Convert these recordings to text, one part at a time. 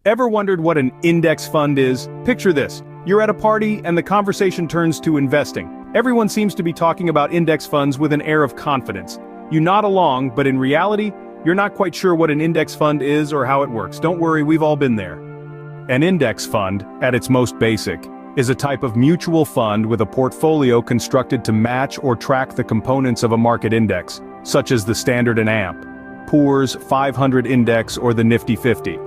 Ever wondered what an index fund is? Picture this. You're at a party and the conversation turns to investing. Everyone seems to be talking about index funds with an air of confidence. You nod along, but in reality, you're not quite sure what an index fund is or how it works. Don't worry, we've all been there. An index fund, at its most basic, is a type of mutual fund with a portfolio constructed to match or track the components of a market index, such as the Standard & Amp, Poor's 500 Index or the Nifty 50.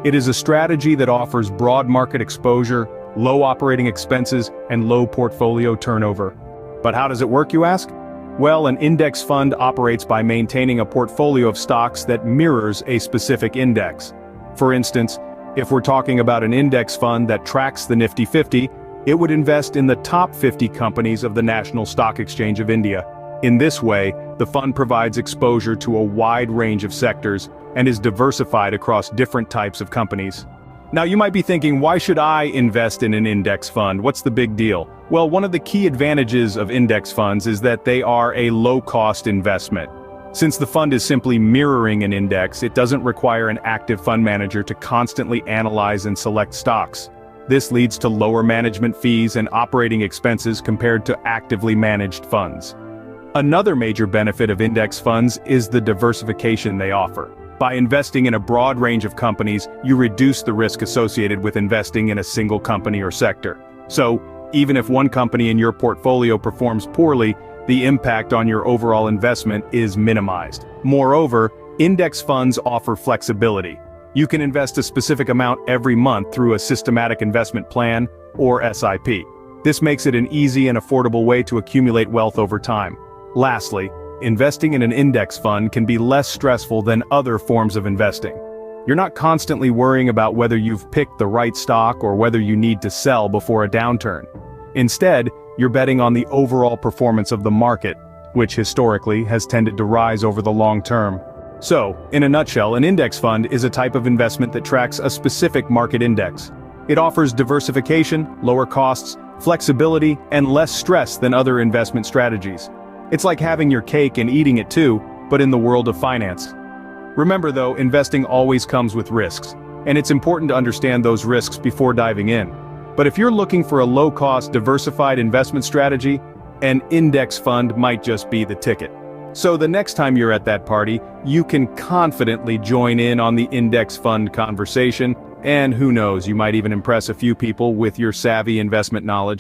It is a strategy that offers broad market exposure, low operating expenses, and low portfolio turnover. But how does it work, you ask? Well, an index fund operates by maintaining a portfolio of stocks that mirrors a specific index. For instance, if we're talking about an index fund that tracks the Nifty 50, it would invest in the top 50 companies of the National Stock Exchange of India. In this way, the fund provides exposure to a wide range of sectors and is diversified across different types of companies. Now you might be thinking, why should I invest in an index fund? What's the big deal? Well, one of the key advantages of index funds is that they are a low-cost investment. Since the fund is simply mirroring an index, it doesn't require an active fund manager to constantly analyze and select stocks. This leads to lower management fees and operating expenses compared to actively managed funds. Another major benefit of index funds is the diversification they offer. By investing in a broad range of companies, you reduce the risk associated with investing in a single company or sector. So, even if one company in your portfolio performs poorly, the impact on your overall investment is minimized. Moreover, index funds offer flexibility. You can invest a specific amount every month through a systematic investment plan, or SIP. This makes it an easy and affordable way to accumulate wealth over time. Lastly, investing in an index fund can be less stressful than other forms of investing. You're not constantly worrying about whether you've picked the right stock or whether you need to sell before a downturn. Instead, you're betting on the overall performance of the market, which historically has tended to rise over the long term. So, in a nutshell, an index fund is a type of investment that tracks a specific market index. It offers diversification, lower costs, flexibility, and less stress than other investment strategies. It's like having your cake and eating it too, but in the world of finance. Remember though, investing always comes with risks, and it's important to understand those risks before diving in. But if you're looking for a low-cost, diversified investment strategy, an index fund might just be the ticket. So the next time you're at that party, you can confidently join in on the index fund conversation, and who knows, you might even impress a few people with your savvy investment knowledge.